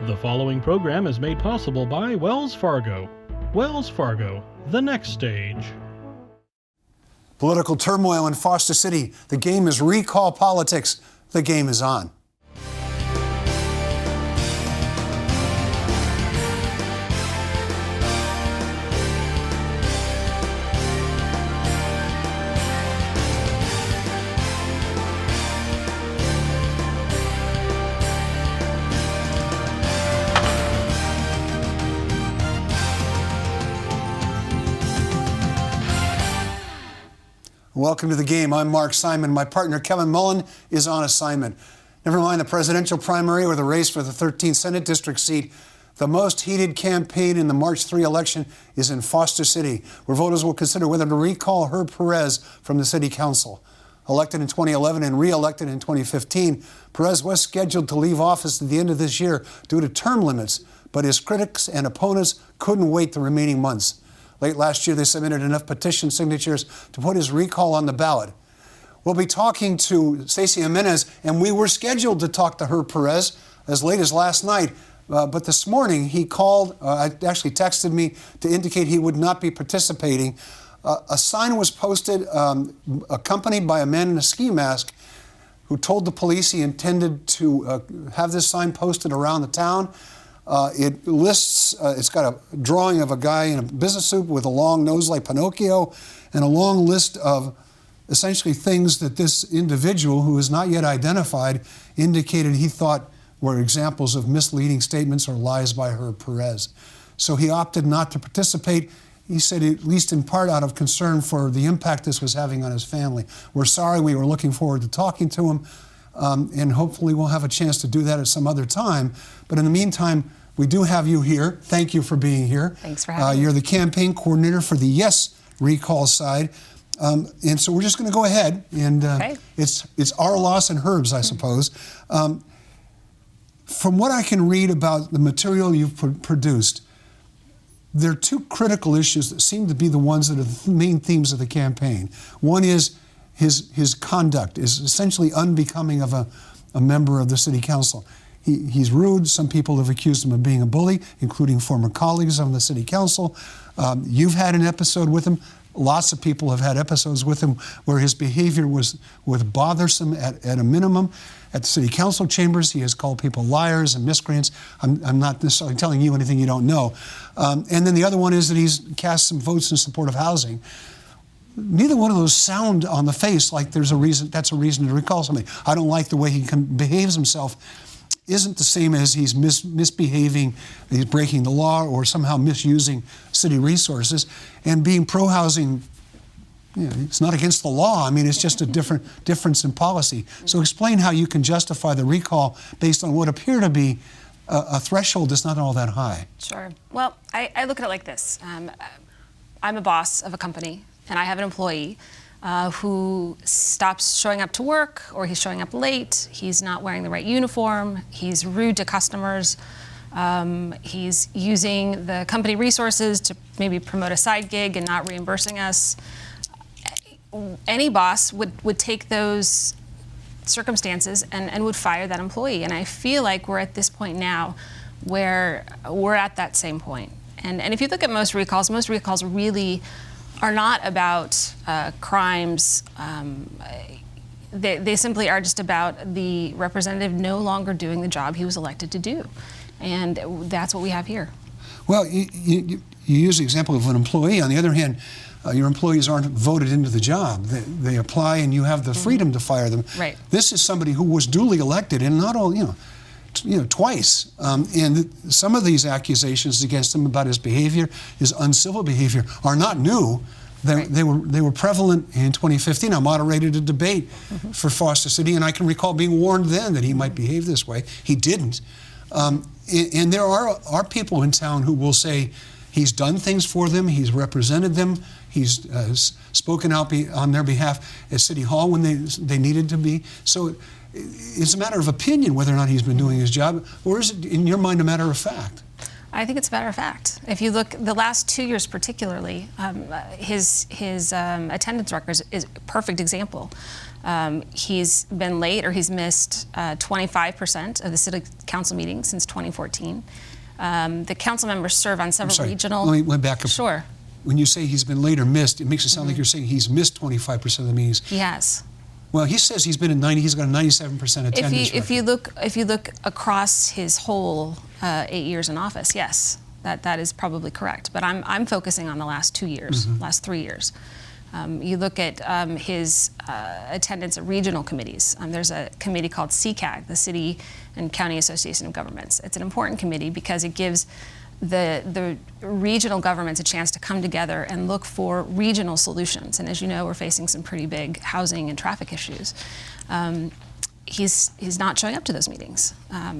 The following program is made possible by Wells Fargo. Wells Fargo, the next stage. Political turmoil in Foster City. The game is recall politics. The game is on. Welcome to the game. I'm Mark Simon. My partner, Kevin Mullin, is on assignment. Never mind the presidential primary or the race for the 13th Senate District seat. The most heated campaign in the March 3 election is in Foster City, where voters will consider whether to recall Herb Perez from the city council. Elected in 2011 and re-elected in 2015, Perez was scheduled to leave office at the end of this year due to term limits, but his critics and opponents couldn't wait the remaining months. Late last year, they submitted enough petition signatures to put his recall on the ballot. We'll be talking to Stacy Jimenez, and we were scheduled to talk to Herb Perez as late as last night. But this morning, he called, actually texted me to indicate he would not be participating. A sign was posted, accompanied by a man in a ski mask, who told the police he intended to have this sign posted around the town. It lists, it's got a drawing of a guy in a business suit with a long nose like Pinocchio and a long list of essentially things that this individual, who is not yet identified, indicated he thought were examples of misleading statements or lies by Herb Perez. So he opted not to participate. He said, at least in part out of concern for the impact this was having on his family. We're sorry. We were looking forward to talking to him. And hopefully we'll have a chance to do that at some other time. But in the meantime, we do have you here. Thank you for being here. Thanks for having me. You're the campaign coordinator for the Yes recall side. And so we're just going to go ahead. And okay. It's our loss and Herb's, I suppose. From what I can read about the material you've produced, there are two critical issues that seem to be the ones that are the main themes of the campaign. One is his conduct is essentially unbecoming of a member of the city council. He's rude. Some people have accused him of being a bully, including former colleagues on the city council. You've had an episode with him. Lots of people have had episodes with him where his behavior was bothersome at a minimum. At the city council chambers, he has called people liars and miscreants. I'm not necessarily telling you anything you don't know. And then the other one is that he's cast some votes in support of housing. Neither one of those sound on the face like that's a reason to recall somebody. I don't like the way he behaves himself. Isn't the same as he's misbehaving, he's breaking the law or somehow misusing city resources. And being pro-housing, it's not against the law. I mean, it's just a difference in policy. So explain how you can justify the recall based on what appear to be a threshold that's not all that high. Sure. Well, I look at it like this. I'm a boss of a company, and I have an employee who stops showing up to work, or he's showing up late, he's not wearing the right uniform, he's rude to customers, he's using the company resources to maybe promote a side gig and not reimbursing us. Any boss would take those circumstances and would fire that employee. And I feel like we're at this point now where we're at that same point. And if you look at most recalls really are not about crimes. They simply are just about the representative no longer doing the job he was elected to do. And that's what we have here. Well, you use the example of an employee. On the other hand, your employees aren't voted into the job. They apply and you have the freedom to fire them. Right. This is somebody who was duly elected, and not all, twice. And some of these accusations against him about his behavior, his uncivil behavior, are not new. They were prevalent in 2015. I moderated a debate for Foster City, and I can recall being warned then that he might behave this way. He didn't. And there are people in town who will say he's done things for them, he's represented them, he's spoken out on their behalf at City Hall when they needed to be. So it's a matter of opinion whether or not he's been doing his job, or is it, in your mind, a matter of fact? I think it's a matter of fact. If you look the last 2 years particularly, his attendance record is a perfect example. He's been late or he's missed 25% of the city council meetings since 2014. The council members serve on several regional... Let me back up. Sure. When you say he's been late or missed, it makes it sound like you're saying he's missed 25% of the meetings. He has. Well, he says he's been at 90. He's got a 97% attendance. If you look across his whole 8 years in office, yes, that is probably correct. But I'm focusing on the last 2 years, last 3 years. You look at his attendance at regional committees. There's a committee called CCAG, the City and County Association of Governments. It's an important committee because it gives the regional governments a chance to come together and look for regional solutions. And as you know, we're facing some pretty big housing and traffic issues. He's not showing up to those meetings.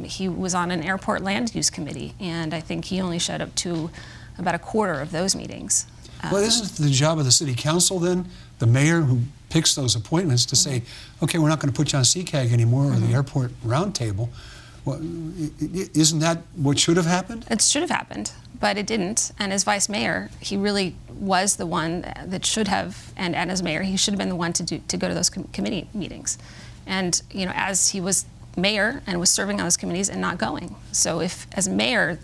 He was on an airport land use committee, and I think he only showed up to about a quarter of those meetings. Well, isn't it the job of the city council then, the mayor who picks those appointments, to say, okay, we're not going to put you on CCAG anymore or the airport roundtable? Well, isn't that what should have happened? It should have happened, but it didn't. And as vice mayor, he really was the one that should have, and as mayor, he should have been the one to go to those committee meetings. And you know, as he was mayor and was serving on those committees and not going. So if, as mayor,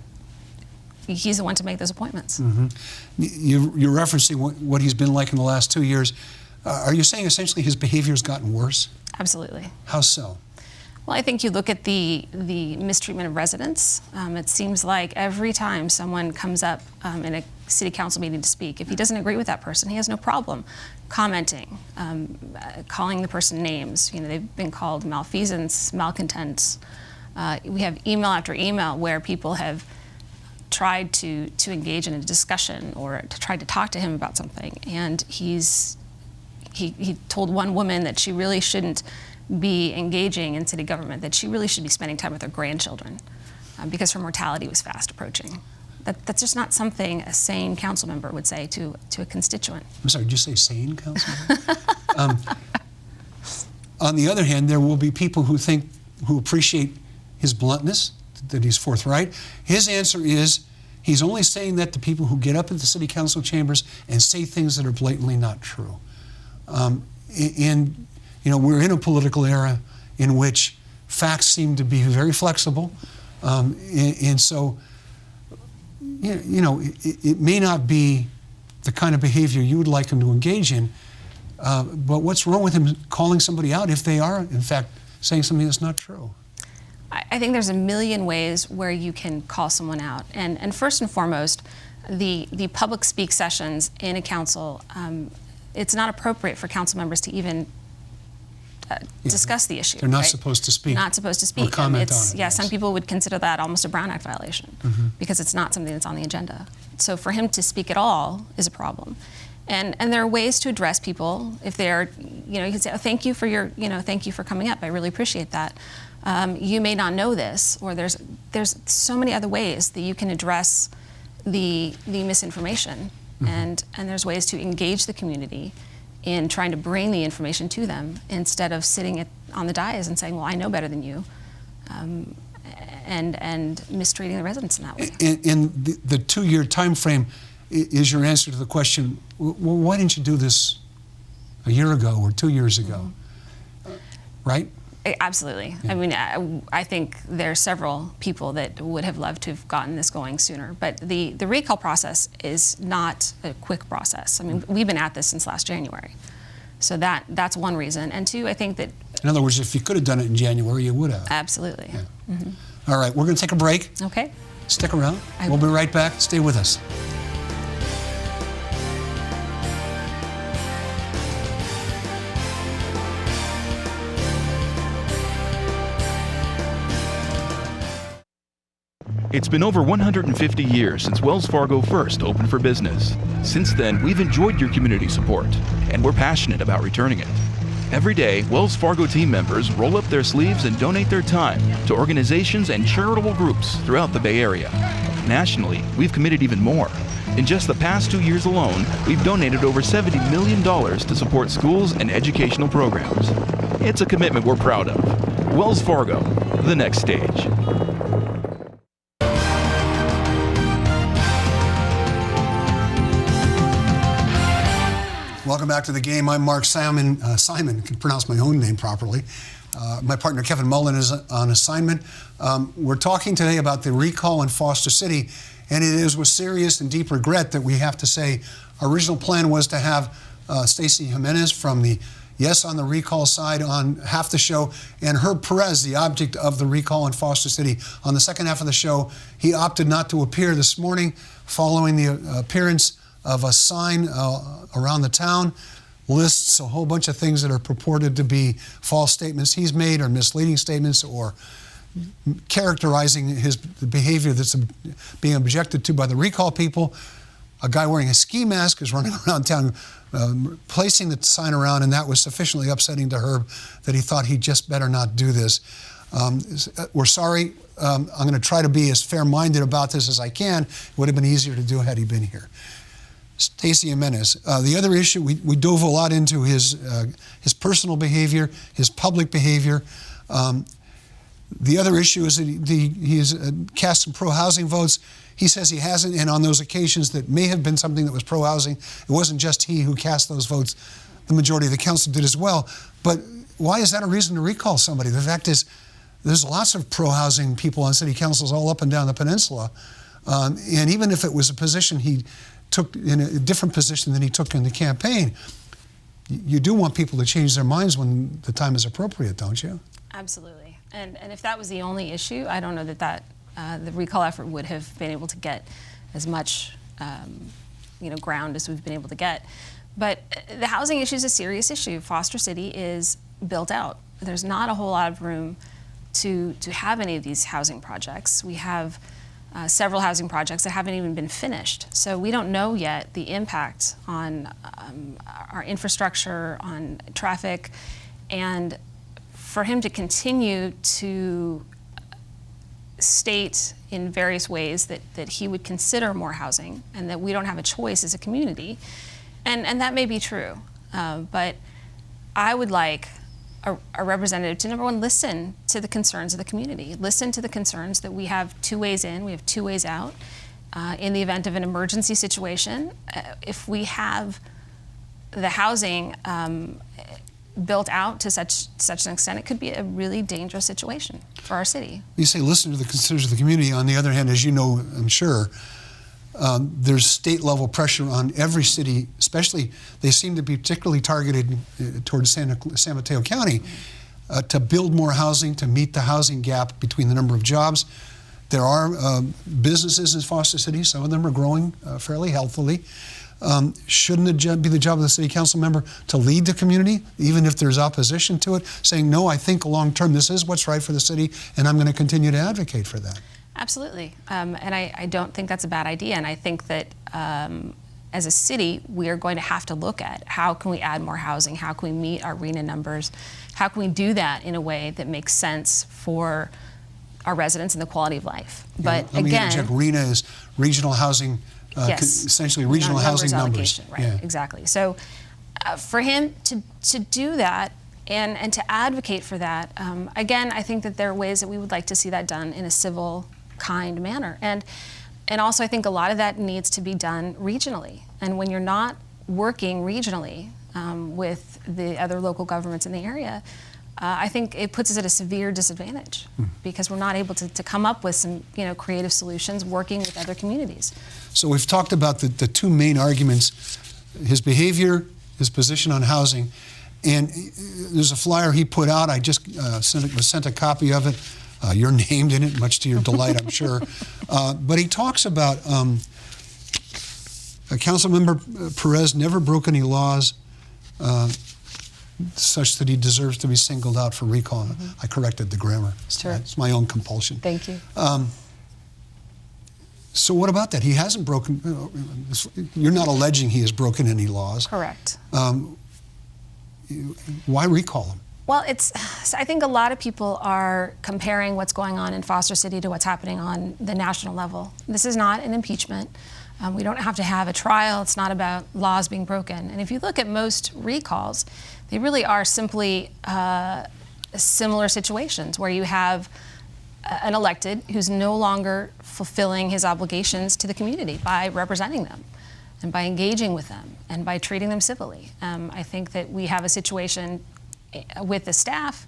he's the one to make those appointments. You're referencing what he's been like in the last 2 years. Are you saying essentially his behavior has gotten worse? Absolutely. How so? Well, I think you look at the mistreatment of residents. It seems like every time someone comes up in a city council meeting to speak, if he doesn't agree with that person, he has no problem commenting, calling the person names. You know, they've been called malfeasance, malcontents. We have email after email where people have tried to engage in a discussion or to try to talk to him about something, and he told one woman that she really shouldn't be engaging in city government, that she really should be spending time with her grandchildren because her mortality was fast approaching. That's just not something a sane council member would say to a constituent. I'm sorry, did you say sane council member? On the other hand, there will be people who appreciate his bluntness, that he's forthright. His answer is he's only saying that to people who get up at the city council chambers and say things that are blatantly not true. And you know, we're in a political era in which facts seem to be very flexible, and so you know, it may not be the kind of behavior you would like him to engage in, but what's wrong with him calling somebody out if they are, in fact, saying something that's not true? I think there's a million ways where you can call someone out, and first and foremost, the public speak sessions in a council. It's not appropriate for council members to even discuss the issue. They're not right? supposed to speak. Not supposed to speak. Or comment on it. Yeah, some people would consider that almost a Brown Act violation because it's not something that's on the agenda. So for him to speak at all is a problem. And there are ways to address people if they're, you know, you can say, oh, thank you for your, you know, thank you for coming up. I really appreciate that. You may not know this, or there's so many other ways that you can address the misinformation, and there's ways to engage the community in trying to bring the information to them instead of sitting on the dais and saying, well, I know better than you, and mistreating the residents in that way. And the 2-year time frame is your answer to the question, well, why didn't you do this a year ago or 2 years ago, right? Absolutely. Yeah. I mean, I think there are several people that would have loved to have gotten this going sooner, but the recall process is not a quick process. I mean, we've been at this since last January. So that's one reason. And two, I think that... In other words, if you could have done it in January, you would have. Absolutely. Yeah. All right, we're going to take a break. Okay. Stick around. We'll be right back. Stay with us. It's been over 150 years since Wells Fargo first opened for business. Since then, we've enjoyed your community support, and we're passionate about returning it. Every day, Wells Fargo team members roll up their sleeves and donate their time to organizations and charitable groups throughout the Bay Area. Nationally, we've committed even more. In just the past 2 years alone, we've donated over $70 million to support schools and educational programs. It's a commitment we're proud of. Wells Fargo, the next stage. Welcome back to the game. I'm Mark Simon. Simon, can pronounce my own name properly. My partner Kevin Mullin is on assignment. We're talking today about the recall in Foster City, and it is with serious and deep regret that we have to say our original plan was to have Stacy Jimenez from the Yes on the Recall side on half the show, and Herb Perez, the object of the recall in Foster City, on the second half of the show. He opted not to appear this morning following the appearance of a sign around the town, lists a whole bunch of things that are purported to be false statements he's made or misleading statements or characterizing his behavior that's being objected to by the recall people. A guy wearing a ski mask is running around town placing the sign around, and that was sufficiently upsetting to Herb that he thought he'd just better not do this. We're sorry. I'm going to try to be as fair-minded about this as I can. It would have been easier to do had he been here. Stacy Jimenez. The other issue, we dove a lot into his personal behavior, his public behavior. The other issue is that he has cast some pro-housing votes. He says he hasn't, and on those occasions that may have been something that was pro-housing, it wasn't just he who cast those votes. The majority of the council did as well. But why is that a reason to recall somebody? The fact is, there's lots of pro-housing people on city councils all up and down the peninsula. And even if it was a position he took in a different position than he took in the campaign, you do want people to change their minds when the time is appropriate, don't you? Absolutely. And if that was the only issue, I don't know that the recall effort would have been able to get as much ground as we've been able to get. But the housing issue is a serious issue. Foster City is built out. There's not a whole lot of room to have any of these housing projects. We have several housing projects that haven't even been finished. So we don't know yet the impact on our infrastructure, on traffic, and for him to continue to state in various ways that he would consider more housing and that we don't have a choice as a community, and that may be true, but I would like a representative to, number one, listen to the concerns of the community, listen to the concerns that we have two ways in, we have two ways out. In the event of an emergency situation, if we have the housing built out to such an extent, it could be a really dangerous situation for our city. You say listen to the concerns of the community. On the other hand, as you know, I'm sure, there's state-level pressure on every city, especially they seem to be particularly targeted towards San Mateo County, to build more housing, to meet the housing gap between the number of jobs. There are businesses in Foster City. Some of them are growing fairly healthily. Shouldn't it be the job of the city council member to lead the community, even if there's opposition to it, saying, no, I think long-term this is what's right for the city, and I'm going to continue to advocate for that? Absolutely. And I don't think that's a bad idea. And I think that as a city, we are going to have to look at how can we add more housing, how can we meet our RHNA numbers, how can we do that in a way that makes sense for our residents and the quality of life. But let me again, interject. RHNA is regional housing. Yes. Essentially regional housing numbers. Right, yeah. Exactly. So for him to do that and to advocate for that, again, I think that there are ways that we would like to see that done in a civil, kind manner. And also I think a lot of that needs to be done regionally. And when you're not working regionally with the other local governments in the area, I think it puts us at a severe disadvantage because we're not able to come up with some creative solutions working with other communities. So we've talked about the two main arguments, his behavior, his position on housing, and there's a flyer he put out. I just was sent a copy of it. You're named in it, much to your delight, I'm sure. But he talks about Councilmember Perez never broke any laws such that he deserves to be singled out for recall. I corrected the grammar. Sure. It's my own compulsion. Thank you. So what about that? He hasn't broken, you're not alleging he has broken any laws. Correct. Why recall him? Well, I think a lot of people are comparing what's going on in Foster City to what's happening on the national level. This is not an impeachment. We don't have to have a trial. It's not about laws being broken. And if you look at most recalls, they really are simply similar situations where you have an elected who's no longer fulfilling his obligations to the community by representing them. and by engaging with them and by treating them civilly. I think that we have a situation with the staff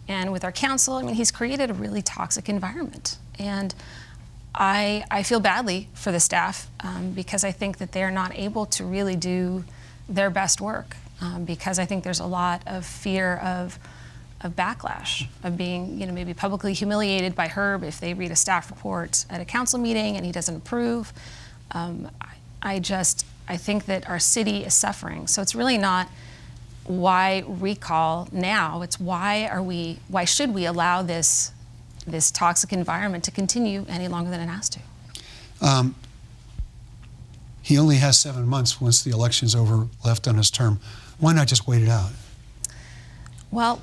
and with our council. I mean, he's created a really toxic environment. And I feel badly for the staff because I think that they're not able to really do their best work because I think there's a lot of fear of backlash, of being, maybe publicly humiliated by Herb if they read a staff report at a council meeting and he doesn't approve. I think that our city is suffering. So it's really not why recall now, it's why should we allow this toxic environment to continue any longer than it has to? He only has 7 months once the election's over left on his term. Why not just wait it out? Well,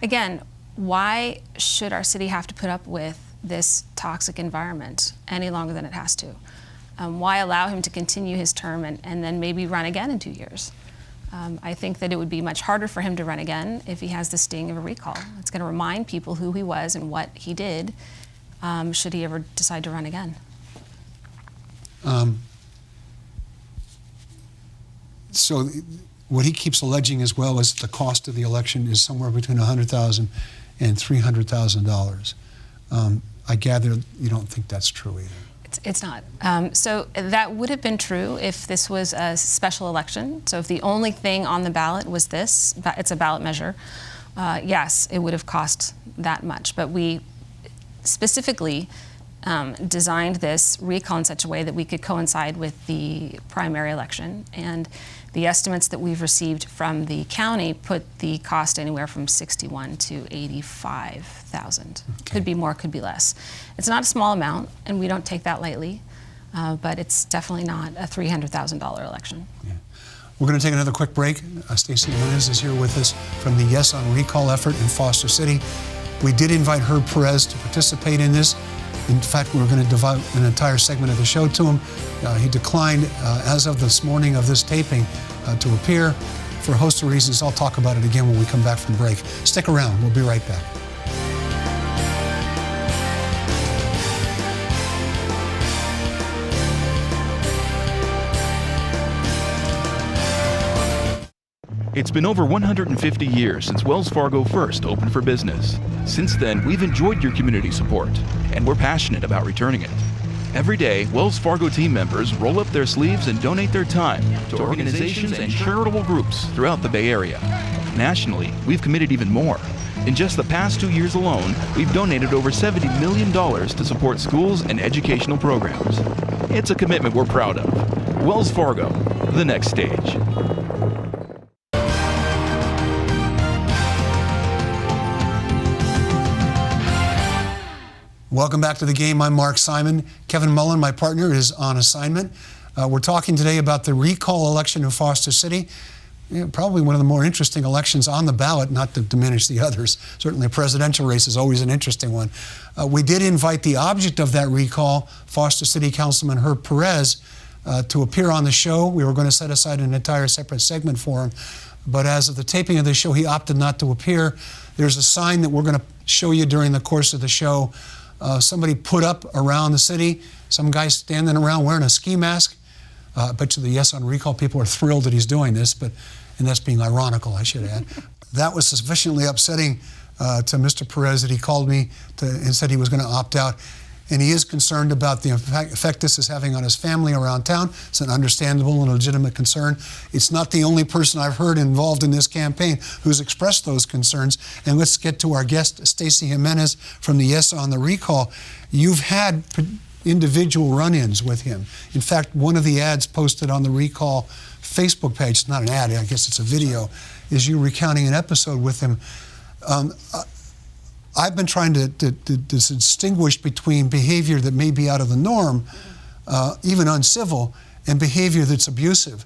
again, why should our city have to put up with this toxic environment any longer than it has to? Why allow him to continue his term and then maybe run again in 2 years? I think that it would be much harder for him to run again if he has the sting of a recall. It's going to remind people who he was and what he did should he ever decide to run again. So what he keeps alleging as well is that the cost of the election is somewhere between $100,000 and $300,000. I gather you don't think that's true either. It's not. So that would have been true if this was a special election. So if the only thing on the ballot was this, it's a ballot measure, yes, it would have cost that much. But we specifically designed this recall in such a way that we could coincide with the primary election. And the estimates that we've received from the county put the cost anywhere from $61,000 to $85,000. Okay. Could be more, could be less. It's not a small amount, and we don't take that lightly, but it's definitely not a $300,000 election. Yeah. We're going to take another quick break. Stacy Jimenez is here with us from the Yes on Recall effort in Foster City. We did invite Herb Perez to participate in this. In fact, we were going to devote an entire segment of the show to him. He declined, as of this morning of this taping, to appear for a host of reasons. I'll talk about it again when we come back from break. Stick around. We'll be right back. It's been over 150 years since Wells Fargo first opened for business. Since then, we've enjoyed your community support, and we're passionate about returning it. Every day, Wells Fargo team members roll up their sleeves and donate their time to organizations and charitable groups throughout the Bay Area. Nationally, we've committed even more. In just the past 2 years alone, we've donated over $70 million to support schools and educational programs. It's a commitment we're proud of. Wells Fargo, the next stage. Welcome back to the game. I'm Mark Simon. Kevin Mullin, my partner, is on assignment. We're talking today about the recall election in Foster City. Probably one of the more interesting elections on the ballot, not to diminish the others. Certainly a presidential race is always an interesting one. We did invite the object of that recall, Foster City Councilman Herb Perez, to appear on the show. We were going to set aside an entire separate segment for him. But as of the taping of the show, he opted not to appear. There's a sign that we're going to show you during the course of the show. Somebody put up around the city, some guy standing around wearing a ski mask. I bet you the Yes on Recall people are thrilled that he's doing this, and that's being ironical, I should add. That was sufficiently upsetting to Mr. Perez that he called me and said he was going to opt out. And he is concerned about the effect this is having on his family around town. It's an understandable and legitimate concern. It's not the only person I've heard involved in this campaign who's expressed those concerns. And let's get to our guest, Stacy Jimenez from the Yes on the Recall. You've had individual run-ins with him. In fact, one of the ads posted on the Recall Facebook page, it's not an ad, I guess it's a video, is you recounting an episode with him. I've been trying to distinguish between behavior that may be out of the norm, even uncivil, and behavior that's abusive.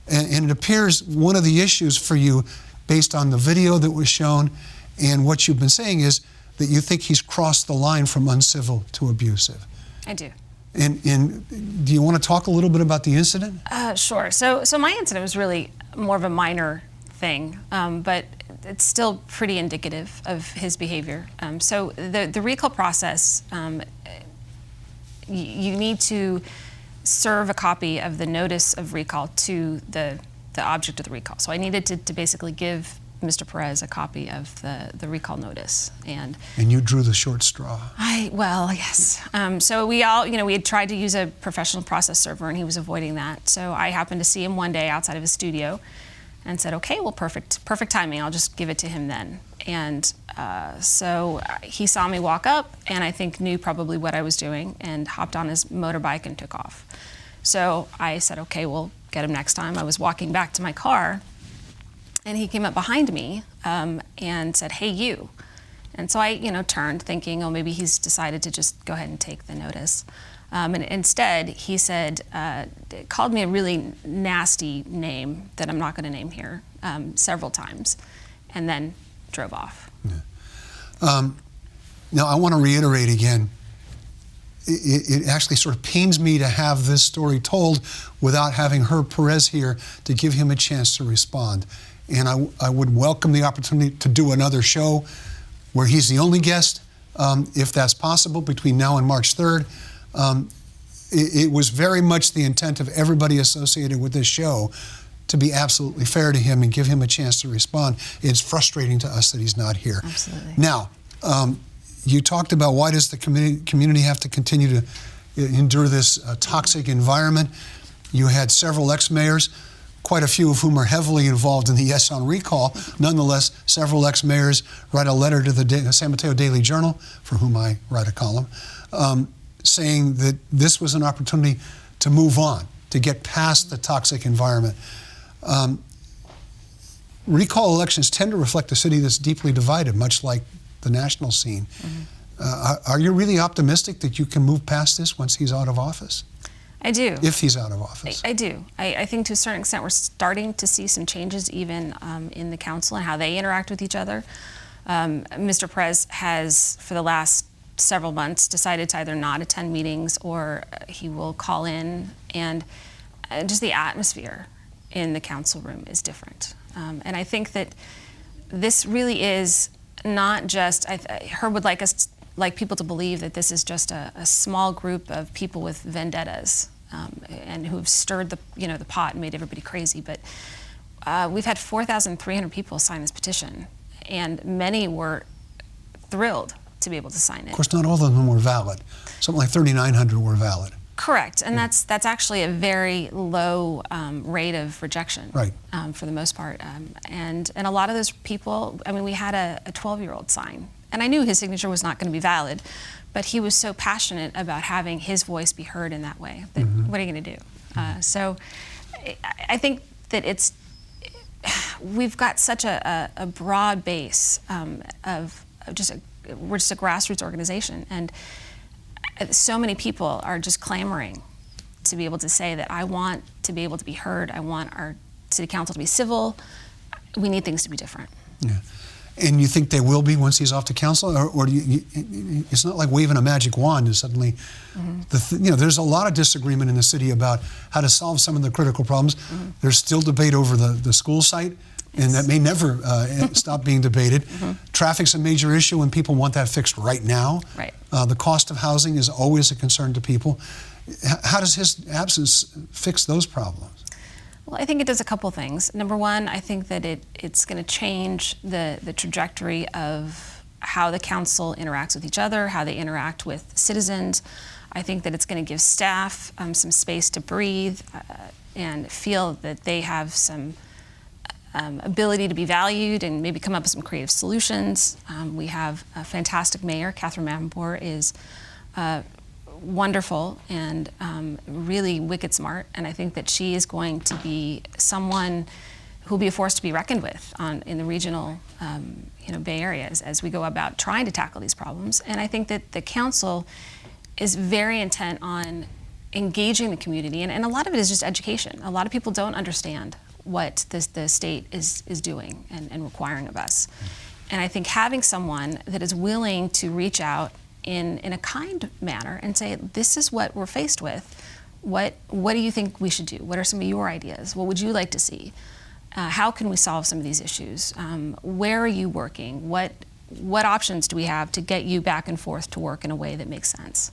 And it appears one of the issues for you, based on the video that was shown and what you've been saying, is that you think he's crossed the line from uncivil to abusive. I do. And do you want to talk a little bit about the incident? Sure. So my incident was really more of a minor thing, but it's still pretty indicative of his behavior. So the recall process, you need to serve a copy of the notice of recall to the object of the recall. So I needed to basically give Mr. Perez a copy of the recall notice. And you drew the short straw. Well, yes. So we all, we had tried to use a professional process server, and he was avoiding that. So I happened to see him one day outside of his studio and said, okay, well, perfect timing. I'll just give it to him then. And so he saw me walk up, and I think knew probably what I was doing, and hopped on his motorbike and took off. So I said, okay, we'll get him next time. I was walking back to my car, and he came up behind me and said, hey, you. And so I, turned thinking, oh, maybe he's decided to just go ahead and take the notice. And instead, he said, called me a really nasty name that I'm not going to name here several times, and then drove off. Yeah. Now, I want to reiterate again, it actually sort of pains me to have this story told without having Herb Perez here to give him a chance to respond. And I would welcome the opportunity to do another show where he's the only guest, if that's possible, between now and March 3rd. It was very much the intent of everybody associated with this show to be absolutely fair to him and give him a chance to respond. It's frustrating to us that he's not here. Absolutely. Now, you talked about why does the community have to continue to endure this toxic environment. You had several ex-mayors, quite a few of whom are heavily involved in the Yes on Recall. Nonetheless, several ex-mayors write a letter to the San Mateo Daily Journal, for whom I write a column, saying that this was an opportunity to move on, to get past the toxic environment. Recall elections tend to reflect a city that's deeply divided, much like the national scene. Mm-hmm. Are you really optimistic that you can move past this once he's out of office? I do. If he's out of office. I do. I think to a certain extent we're starting to see some changes even in the council and how they interact with each other. Mr. Perez has, for the last several months, decided to either not attend meetings or he will call in, and just the atmosphere in the council room is different. And I think that this really is not just, Herb would like people to believe that this is just a small group of people with vendettas and who have stirred the pot and made everybody crazy. But we've had 4,300 people sign this petition, and many were thrilled to be able to sign it. Of course, not all of them were valid. Something like 3,900 were valid. Correct, and that's actually a very low rate of rejection, right? For the most part, and a lot of those people. I mean, we had a 12-year-old sign, and I knew his signature was not going to be valid, but he was so passionate about having his voice be heard in that way. That what are you going to do? So, I think that we've got such a broad base of we're just a grassroots organization, and so many people are just clamoring to be able to say that I want to be able to be heard. I want our city council to be civil. We need things to be different. Yeah. And you think they will be once he's off the council, or it's not like waving a magic wand and suddenly, there's a lot of disagreement in the city about how to solve some of the critical problems. There's still debate over the school site, and that may never stop being debated. Traffic's a major issue, and people want that fixed right now. Right. The cost of housing is always a concern to people. How does his absence fix those problems? Well, I think it does a couple things. Number one, I think that it's going to change the trajectory of how the council interacts with each other, how they interact with citizens. I think that it's going to give staff some space to breathe and feel that they have some ability to be valued and maybe come up with some creative solutions. We have a fantastic mayor. Catherine Mavenpour is wonderful and really wicked smart, and I think that she is going to be someone who will be a force to be reckoned with in the regional Bay Area as we go about trying to tackle these problems. And I think that the council is very intent on engaging the community, and a lot of it is just education. A lot of people don't understand what the state is doing and requiring of us. And I think having someone that is willing to reach out in a kind manner and say, this is what we're faced with. What do you think we should do? What are some of your ideas? What would you like to see? How can we solve some of these issues? Where are you working? What options do we have to get you back and forth to work in a way that makes sense?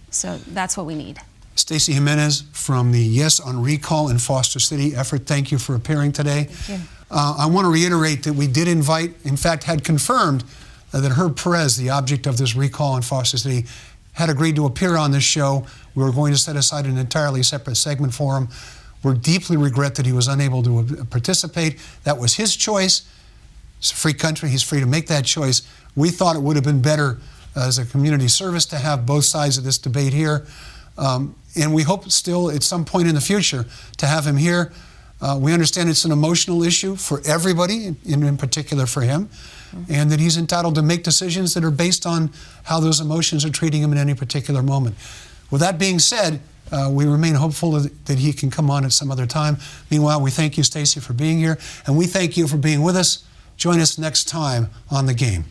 So that's what we need. Stacy Jimenez from the Yes on Recall in Foster City effort, thank you for appearing today. Thank you. I want to reiterate that we did invite, in fact, had confirmed that Herb Perez, the object of this recall in Foster City, had agreed to appear on this show. We were going to set aside an entirely separate segment for him. We deeply regret that he was unable to participate. That was his choice. It's a free country. He's free to make that choice. We thought it would have been better as a community service to have both sides of this debate here. And we hope still at some point in the future to have him here. We understand it's an emotional issue for everybody, in particular for him, and that he's entitled to make decisions that are based on how those emotions are treating him in any particular moment. With that being said, we remain hopeful that he can come on at some other time. Meanwhile, we thank you, Stacy, for being here, and we thank you for being with us. Join us next time on The Game.